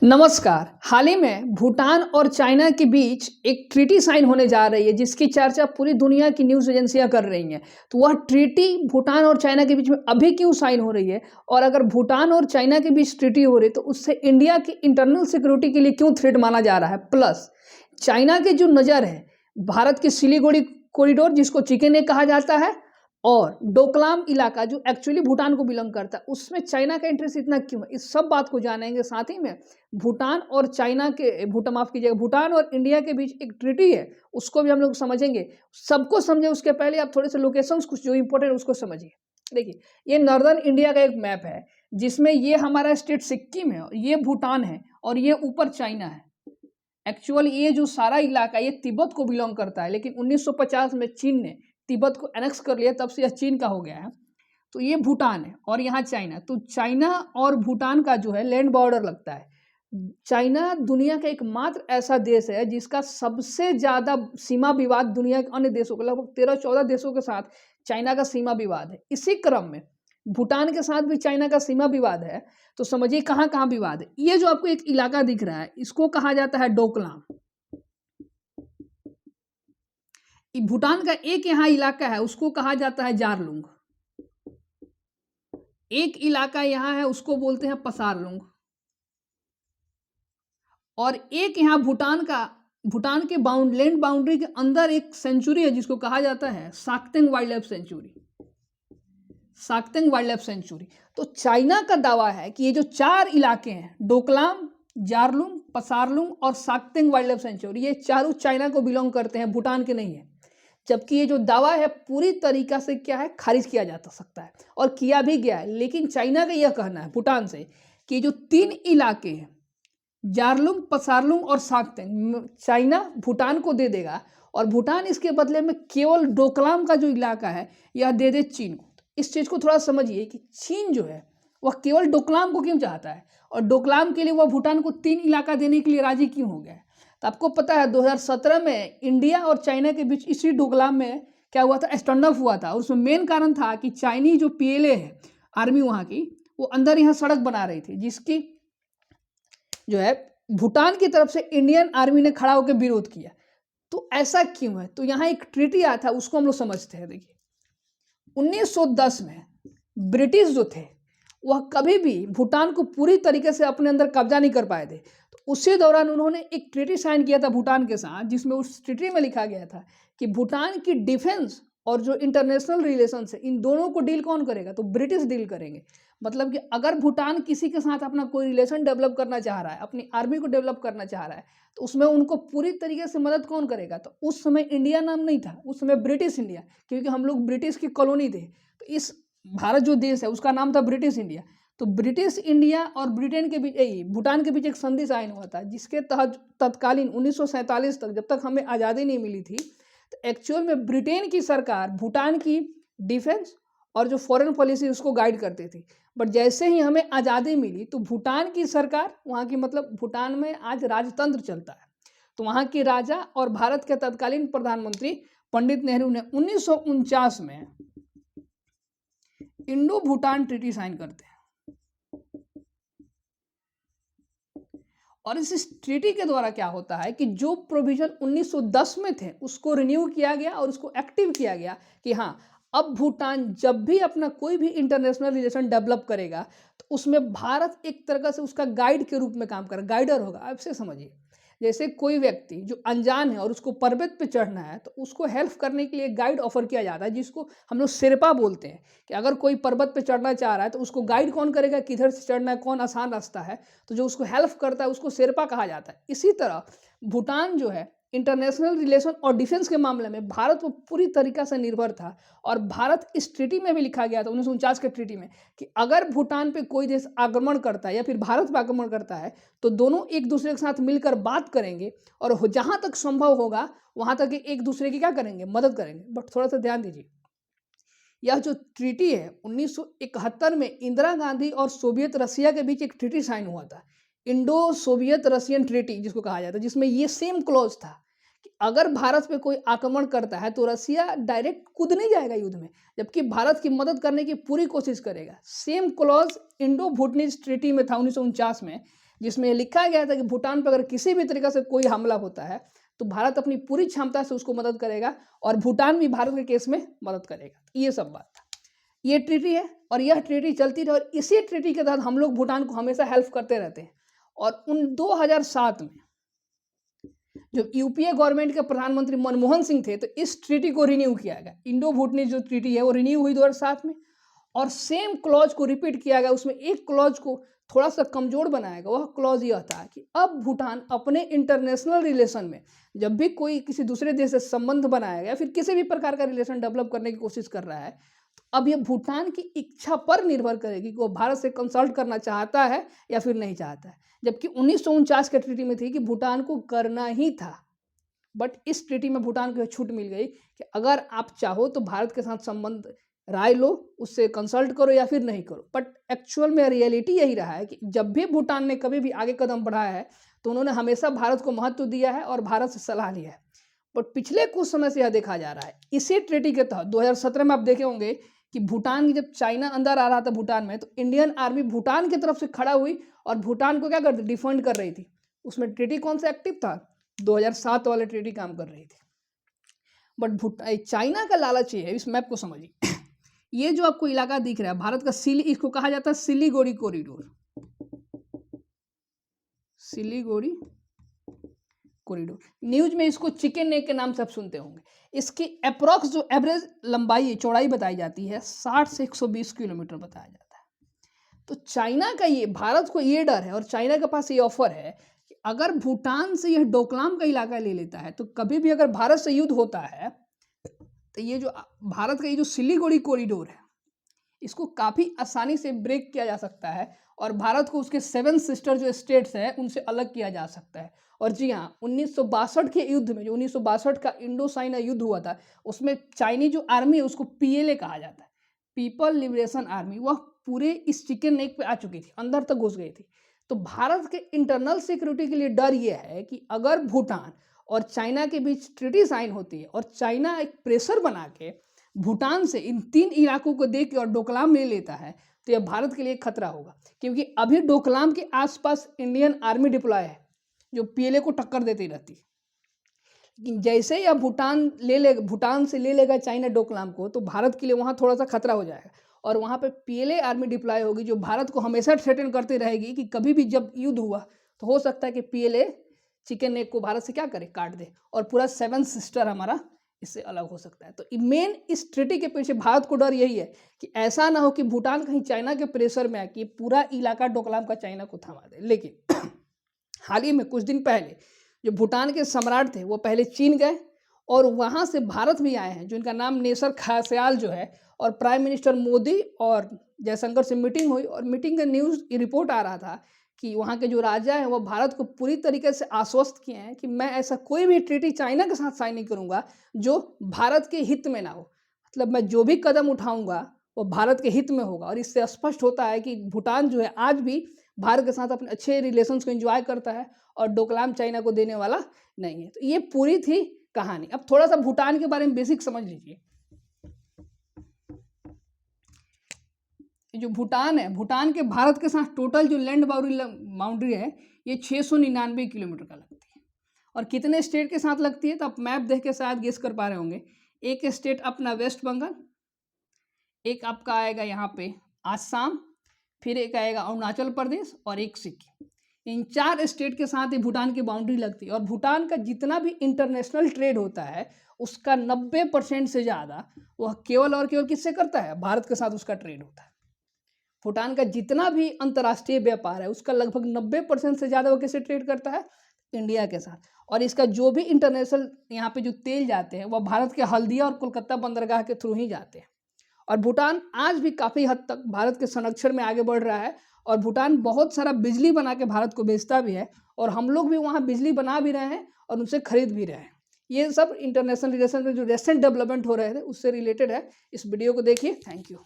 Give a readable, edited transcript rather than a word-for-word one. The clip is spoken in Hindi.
नमस्कार। हाल ही में भूटान और चाइना के बीच एक ट्रीटी साइन होने जा रही है जिसकी चर्चा पूरी दुनिया की न्यूज़ एजेंसियां कर रही हैं। तो वह ट्रीटी भूटान और चाइना के बीच में अभी क्यों साइन हो रही है और अगर भूटान और चाइना के बीच ट्रीटी हो रही है तो उससे इंडिया की इंटरनल सिक्योरिटी के लिए क्यों थ्रेट माना जा रहा है। प्लस चाइना की जो नज़र है भारत की सिलीगुड़ी कॉरिडोर जिसको चिकन नेक कहा जाता है और डोकलाम इलाका जो एक्चुअली भूटान को बिलोंग करता है उसमें चाइना का इंटरेस्ट इतना क्यों है, इस सब बात को जानेंगे। साथ ही में भूटान और चाइना के माफ कीजिएगा, भूटान और इंडिया के बीच एक ट्रीटी है उसको भी हम लोग समझेंगे। सबको समझे उसके पहले आप थोड़े से लोकेशंस कुछ जो इंपॉर्टेंट उसको समझिए। देखिए, ये नॉर्दर्न इंडिया का एक मैप है जिसमें ये हमारा स्टेट सिक्किम है, ये भूटान है और ये ऊपर चाइना है। एक्चुअल ये जो सारा इलाका ये तिब्बत को बिलोंग करता है, लेकिन 1950 में चीन ने तिब्बत को एनेक्स कर लिया, तब से यह चीन का हो गया है। तो ये भूटान है और यहाँ चाइना। तो चाइना और भूटान का जो है लैंड बॉर्डर लगता है। चाइना दुनिया का एकमात्र ऐसा देश है जिसका सबसे ज़्यादा सीमा विवाद दुनिया के अन्य देशों को, लगभग 13-14 देशों के साथ चाइना का सीमा विवाद है। इसी क्रम में भूटान के साथ भी चाइना का सीमा विवाद है। तो समझिए कहाँ कहाँ विवाद है। ये जो आपको एक इलाका दिख रहा है इसको कहा जाता है डोकलाम। भूटान का एक यहाँ इलाका है उसको कहा जाता है जारलुंग। एक इलाका यहाँ है उसको बोलते हैं पसारलुंग। और एक यहाँ भूटान के लैंड बाउंड्री के अंदर एक सेंचुरी है जिसको कहा जाता है Sakteng wildlife sanctuary. Sakteng wildlife sanctuary. तो चाइना का दावा है कि ये जो चार इलाके हैं डोकलाम, जारलुंग, पसारलुंग और साक्तेंग वाइल्ड लाइफ सेंचुरी, ये चारों चाइना को बिलोंग करते हैं, भूटान के नहीं है। जबकि ये जो दावा है पूरी तरीका से क्या है खारिज किया जा सकता है और किया भी गया है। लेकिन चाइना का यह कहना है भूटान से कि जो तीन इलाके हैं जारलुंग, पसारलुंग और साक्तेंग, चाइना भूटान को दे देगा और भूटान इसके बदले में केवल डोकलाम का जो इलाका है यह दे दे चीन को। इस चीज़ को थोड़ा समझिए कि चीन जो है वह केवल डोकलाम को क्यों चाहता है और डोकलाम के लिए वह भूटान को तीन इलाका देने के लिए राजी क्यों हो गया है। तो आपको पता है 2017 में इंडिया और चाइना के बीच इसी डोकलाम में क्या हुआ था, स्टैंड अप हुआ था। और उसमें मेन कारण था कि चाइनीज जो पीएलए है आर्मी वहाँ की, वो अंदर यहाँ सड़क बना रही थी जिसकी जो है भूटान की तरफ से इंडियन आर्मी ने खड़ा होकर विरोध किया। तो ऐसा क्यों है, तो यहाँ एक ट्रीटी आया था उसको हम लोग समझते हैं। देखिए 1910 में ब्रिटिश जो थे वह कभी भी भूटान को पूरी तरीके से अपने अंदर कब्जा नहीं कर पाए थे। तो उसी दौरान उन्होंने एक ट्रीटी साइन किया था भूटान के साथ जिसमें उस ट्रीटी में लिखा गया था कि भूटान की डिफेंस और जो इंटरनेशनल रिलेशंस है इन दोनों को डील कौन करेगा, तो ब्रिटिश डील करेंगे। मतलब कि अगर भूटान किसी के साथ अपना कोई रिलेशन डेवलप करना चाह रहा है, अपनी आर्मी को डेवलप करना चाह रहा है, तो उसमें उनको पूरी तरीके से मदद कौन करेगा, तो उस समय इंडिया नाम नहीं था, उस समय ब्रिटिश इंडिया, क्योंकि हम लोग ब्रिटिश की कॉलोनी थे। तो इस भारत जो देश है उसका नाम था ब्रिटिश इंडिया। तो ब्रिटिश इंडिया और ब्रिटेन के बीच भूटान के बीच एक संधि साइन हुआ था जिसके तहत तत्कालीन 1947 तक, जब तक हमें आज़ादी नहीं मिली थी, तो एक्चुअल में ब्रिटेन की सरकार भूटान की डिफेंस और जो फॉरेन पॉलिसी उसको गाइड करती थी। बट जैसे ही हमें आज़ादी मिली तो भूटान की सरकार, वहाँ की मतलब भूटान में आज राजतंत्र चलता है, तो वहाँ के राजा और भारत के तत्कालीन प्रधानमंत्री पंडित नेहरू ने 1949 में इंडो भूटान ट्रीटी साइन करते हैं। और इस ट्रीटी के द्वारा क्या होता है कि जो प्रोविजन 1910 में थे उसको रिन्यू किया गया और उसको एक्टिव किया गया कि हाँ, अब भूटान जब भी अपना कोई भी इंटरनेशनल रिलेशन डेवलप करेगा तो उसमें भारत एक तरह से उसका गाइड के रूप में काम करेगा, गाइडर होगा। आप से समझिए, जैसे कोई व्यक्ति जो अनजान है और उसको पर्वत पे चढ़ना है तो उसको हेल्प करने के लिए गाइड ऑफर किया जाता है जिसको हम लोग शेरपा बोलते हैं। कि अगर कोई पर्वत पे चढ़ना चाह रहा है तो उसको गाइड कौन करेगा, किधर से चढ़ना है, कौन आसान रास्ता है, तो जो उसको हेल्प करता है उसको शेरपा कहा जाता है। इसी तरह भूटान जो है इंटरनेशनल रिलेशन और डिफेंस के मामले में भारत पर पूरी तरीका से निर्भर था। और भारत इस ट्रीटी में भी लिखा गया था 1949 के ट्रीटी में कि अगर भूटान पे कोई देश आक्रमण करता है या फिर भारत पे आक्रमण करता है तो दोनों एक दूसरे के साथ मिलकर बात करेंगे और जहाँ तक संभव होगा वहाँ तक एक दूसरे की क्या करेंगे, मदद करेंगे। बट थोड़ा सा ध्यान दीजिए, यह जो ट्रीटी है 1971 में इंदिरा गांधी और सोवियत रसिया के बीच एक ट्रीटी साइन हुआ था, इंडो सोवियत रशियन ट्रीटी जिसको कहा जाता है, जिसमें ये सेम क्लॉज था कि अगर भारत पे कोई आक्रमण करता है तो रसिया डायरेक्ट कूद नहीं जाएगा युद्ध में, जबकि भारत की मदद करने की पूरी कोशिश करेगा। सेम क्लॉज इंडो भूटनीज ट्रीटी में था 1949 में। जिसमें लिखा गया था कि भूटान पर अगर किसी भी तरीके से कोई हमला होता है तो भारत अपनी पूरी क्षमता से उसको मदद करेगा और भूटान भी भारत के केस में मदद करेगा। ये सब बात था। ये ट्रीटी है और यह ट्रीटी चलती रही और इसी ट्रीटी के तहत हम लोग भूटान को हमेशा हेल्प करते रहते हैं। और उन 2007 में जब यूपीए गवर्नमेंट के प्रधानमंत्री मनमोहन सिंह थे तो इस ट्रीटी को रिन्यू किया गया। इंडो भूटानी जो ट्रीटी है वो रिन्यू हुई 2007 में और सेम क्लॉज को रिपीट किया गया। उसमें एक क्लॉज को थोड़ा सा कमजोर बनाया गया। वह क्लॉज यह था कि अब भूटान अपने इंटरनेशनल रिलेशन में जब भी कोई किसी दूसरे देश से संबंध बनाया गया फिर किसी भी प्रकार का रिलेशन डेवलप करने की कोशिश कर रहा है तो अब यह भूटान की इच्छा पर निर्भर करेगी कि वो भारत से कंसल्ट करना चाहता है या फिर नहीं चाहता है। जबकि 1949 के ट्रीटी में थी कि भूटान को करना ही था, बट इस ट्रीटी में भूटान को छूट मिल गई कि अगर आप चाहो तो भारत के साथ संबंध राय लो, उससे कंसल्ट करो या फिर नहीं करो। बट एक्चुअल में रियलिटी यही रहा है कि जब भी भूटान ने कभी भी आगे कदम बढ़ाया है तो उन्होंने हमेशा भारत को महत्व दिया है और भारत से सलाह लिया है। बट पिछले कुछ समय से यह देखा जा रहा है इसी ट्रीटी के तहत 2017 में आप देखे होंगे कि भूटान जब चाइना अंदर आ रहा था भूटान में तो इंडियन आर्मी भूटान की तरफ से खड़ा हुई और भूटान को क्या करती डिफेंड कर रही थी। उसमें ट्रीटी कौन सा एक्टिव था? 2007 वाले ट्रीटी काम कर रही थी। बट चाइना का लालच ये है, इस मैप को समझिए। ये जो आपको इलाका दिख रहा है भारत का इसको कहा जाता है Siliguri corridor. Siliguri corridor, news में इसको चिकन नेक के नाम से आप सुनते होंगे। इसकी अप्रोक्स जो एवरेज लंबाई चौड़ाई बताई जाती है 60 से 120 किलोमीटर बताया जाता है। तो चाइना का ये भारत को ये डर है और चाइना के पास ये ऑफर है कि अगर भूटान से यह डोकलाम का इलाका ले लेता है तो कभी भी अगर भारत से युद्ध होता है तो ये जो भारत का ये जो सिलीगुड़ी कॉरिडोर है इसको काफ़ी आसानी से ब्रेक किया जा सकता है और भारत को उसके 7 सिस्टर जो स्टेट्स हैं उनसे अलग किया जा सकता है। और जी हाँ, 1962 के युद्ध में जो 1962 का इंडो चाइना युद्ध हुआ था उसमें चाइनीज जो आर्मी है उसको पीएलए कहा जाता है, पीपल लिबरेशन आर्मी, वह पूरे इस चिकन नेक पे आ चुकी थी, अंदर तक घुस गई थी। तो भारत के इंटरनल सिक्योरिटी के लिए डर यह है कि अगर भूटान और चाइना के बीच ट्रीटी साइन होती है और चाइना एक प्रेशर बना के भूटान से इन 3 इलाकों को दे के और डोकलाम ले लेता है तो यह भारत के लिए खतरा होगा। क्योंकि अभी डोकलाम के आसपास इंडियन आर्मी डिप्लॉय है जो पीएलए को टक्कर देती रहती है। लेकिन जैसे ही भूटान से ले लेगा चाइना डोकलाम को तो भारत के लिए वहाँ थोड़ा सा खतरा हो जाएगा और वहाँ पे पीएलए आर्मी डिप्लॉय होगी जो भारत को हमेशा थ्रेटन करती रहेगी कि कभी भी जब युद्ध हुआ तो हो सकता है कि पीएलए चिकन नेक को भारत से क्या करे, काट दे और पूरा 7 सिस्टर हमारा इससे अलग हो सकता है। तो मेन इस ट्रीटी के पीछे भारत को डर यही है कि ऐसा ना हो कि भूटान कहीं चाइना के प्रेशर में आके पूरा इलाका डोकलाम का चाइना को थमा दे। लेकिन हाल ही में कुछ दिन पहले जो भूटान के सम्राट थे वो पहले चीन गए और वहाँ से भारत भी आए हैं, जिनका नाम नेसर खसयाल जो है, और प्राइम मिनिस्टर मोदी और जयशंकर से मीटिंग हुई और मीटिंग का न्यूज़ रिपोर्ट आ रहा था कि वहाँ के जो राजा हैं वो भारत को पूरी तरीके से आश्वस्त किए हैं कि मैं ऐसा कोई भी ट्रीटी चाइना के साथ साइन नहीं करूँगा जो भारत के हित में ना हो। मतलब मैं जो भी कदम उठाऊँगा वो भारत के हित में होगा। और इससे स्पष्ट होता है कि भूटान जो है आज भी भारत के साथ अपने अच्छे रिलेशंस को एंजॉय करता है और डोकलाम चाइना को देने वाला नहीं है। तो ये पूरी थी कहानी। अब थोड़ा सा भूटान के बारे में बेसिक समझ लीजिए। जो भूटान है, भूटान के भारत के साथ टोटल जो लैंड बाउंड्री है ये 699 किलोमीटर का लगती है। और कितने स्टेट के साथ लगती है तो आप मैप देख के शायद गेस कर पा रहे होंगे। एक स्टेट अपना वेस्ट बंगाल, एक आपका आएगा यहाँ पे आसाम, फिर एक आएगा अरुणाचल प्रदेश और एक सिक्किम। इन 4 स्टेट के साथ ही भूटान की बाउंड्री लगती है। और भूटान का जितना भी इंटरनेशनल ट्रेड होता है उसका 90% से ज़्यादा वह केवल और केवल किससे करता है? भारत के साथ उसका ट्रेड होता है। भूटान का जितना भी अंतर्राष्ट्रीय व्यापार है उसका लगभग 90% से ज़्यादा वो किससे ट्रेड करता है? इंडिया के साथ। और इसका जो भी इंटरनेशनल यहाँ पे जो तेल जाते हैं वह भारत के हल्दिया और कोलकाता बंदरगाह के थ्रू ही जाते हैं। और भूटान आज भी काफ़ी हद तक भारत के संरक्षण में आगे बढ़ रहा है और भूटान बहुत सारा बिजली बना के भारत को बेचता भी है और हम लोग भी वहाँ बिजली बना भी रहे हैं और उनसे खरीद भी रहे हैं। ये सब इंटरनेशनल रिलेशन में जो रेसेंट डेवलपमेंट हो रहे थे उससे रिलेटेड है। इस वीडियो को देखिए। Thank you.